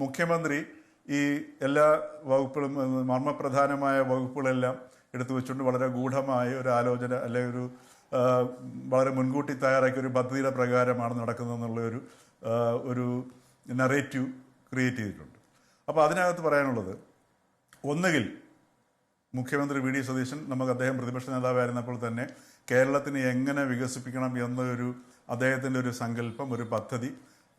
മുഖ്യമന്ത്രി ഈ എല്ലാ വകുപ്പുകളും മർമ്മപ്രധാനമായ വകുപ്പുകളെല്ലാം എടുത്തു വെച്ചുകൊണ്ട് വളരെ ഗൂഢമായ ഒരു ആലോചന അല്ലെങ്കിൽ ഒരു വളരെ മുൻകൂട്ടി തയ്യാറാക്കിയ ഒരു പദ്ധതിയുടെ പ്രകാരമാണ് നടക്കുന്നതെന്നുള്ള ഒരു നറേറ്റീവ് ക്രിയേറ്റ് ചെയ്തിട്ടുണ്ട്. അപ്പോൾ അതിനകത്ത് പറയാനുള്ളത്, ഒന്നുകിൽ മുഖ്യമന്ത്രി വി ഡി സതീശൻ, അദ്ദേഹം പ്രതിപക്ഷ നേതാവായിരുന്നപ്പോൾ തന്നെ കേരളത്തിനെ എങ്ങനെ വികസിപ്പിക്കണം എന്നൊരു അദ്ദേഹത്തിൻ്റെ ഒരു സങ്കല്പം, ഒരു പദ്ധതി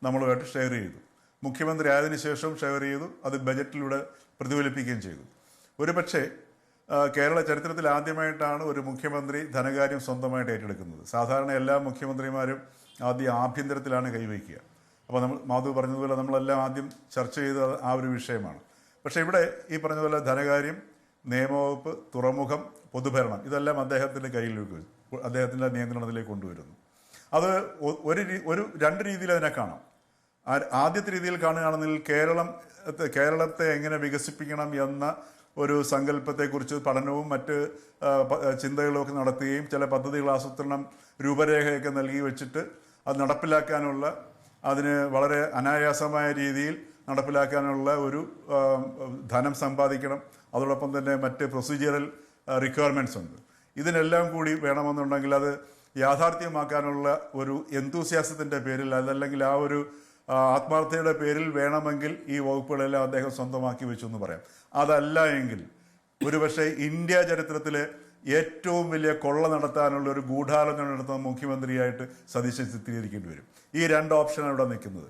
നമ്മളുമായിട്ട് ഷെയർ ചെയ്തു. മുഖ്യമന്ത്രി ആയതിനു ശേഷം ഷെയർ ചെയ്തു, അത് ബജറ്റിലൂടെ പ്രതിഫലിപ്പിക്കുകയും ചെയ്തു. ഒരുപക്ഷെ കേരള ചരിത്രത്തിൽ ആദ്യമായിട്ടാണ് ഒരു മുഖ്യമന്ത്രി ധനകാര്യം സ്വന്തമായിട്ട് ഏറ്റെടുക്കുന്നത്. സാധാരണ എല്ലാ മുഖ്യമന്ത്രിമാരും ആദ്യം ആഭ്യന്തരത്തിലാണ് കൈവയ്ക്കുക. അപ്പോൾ മാധു പറഞ്ഞതുപോലെ നമ്മളെല്ലാം ആദ്യം ചർച്ച ചെയ്ത ആ ഒരു വിഷയമാണ്. പക്ഷേ ഇവിടെ ഈ പറഞ്ഞതുപോലെ ധനകാര്യം, നിയമവകുപ്പ്, തുറമുഖം, പൊതുഭരണം ഇതെല്ലാം അദ്ദേഹത്തിൻ്റെ കയ്യിലേക്ക്, അദ്ദേഹത്തിൻ്റെ നിയന്ത്രണത്തിലേക്ക് കൊണ്ടുവരുന്നു. അത് രണ്ട് രീതിയിൽ അതിനെ കാണാം. ആദ്യത്തെ രീതിയിൽ കാണുകയാണെന്നുണ്ടെങ്കിൽ കേരളത്തെ എങ്ങനെ വികസിപ്പിക്കണം എന്ന ഒരു സങ്കല്പത്തെക്കുറിച്ച് പഠനവും മറ്റ് ചിന്തകളും ഒക്കെ നടത്തുകയും ചില പദ്ധതികൾ ആസൂത്രണം രൂപരേഖയൊക്കെ നൽകി വെച്ചിട്ട് അത് നടപ്പിലാക്കാനുള്ള, അതിന് വളരെ അനായാസമായ രീതിയിൽ നടപ്പിലാക്കാനുള്ള ഒരു ധനം സമ്പാദിക്കണം. അതോടൊപ്പം തന്നെ മറ്റ് പ്രൊസീജിയറൽ റിക്വയർമെൻറ്റ്സ് ഉണ്ട്. ഇതിനെല്ലാം കൂടി വേണമെന്നുണ്ടെങ്കിൽ അത് യാഥാർത്ഥ്യമാക്കാനുള്ള ഒരു എന്തൂസിയാസത്തിൻ്റെ പേരിൽ, അതല്ലെങ്കിൽ ആ ഒരു ആത്മാർത്ഥതയുടെ പേരിൽ വേണമെങ്കിൽ ഈ വകുപ്പുകളെല്ലാം അദ്ദേഹം സ്വന്തമാക്കി വെച്ചു എന്ന് പറയാം. അതല്ല എങ്കിൽ ഒരുപക്ഷെ ഇന്ത്യ ചരിത്രത്തിലെ ഏറ്റവും വലിയ കൊള്ള നടത്താനുള്ള ഒരു ഗൂഢാലോചന നടത്തുന്ന മുഖ്യമന്ത്രിയായിട്ട് സതീശൻ ചിത്രീകരിക്കേണ്ടി വരും. ഈ രണ്ട് ഓപ്ഷനാണ് ഇവിടെ നിൽക്കുന്നത്.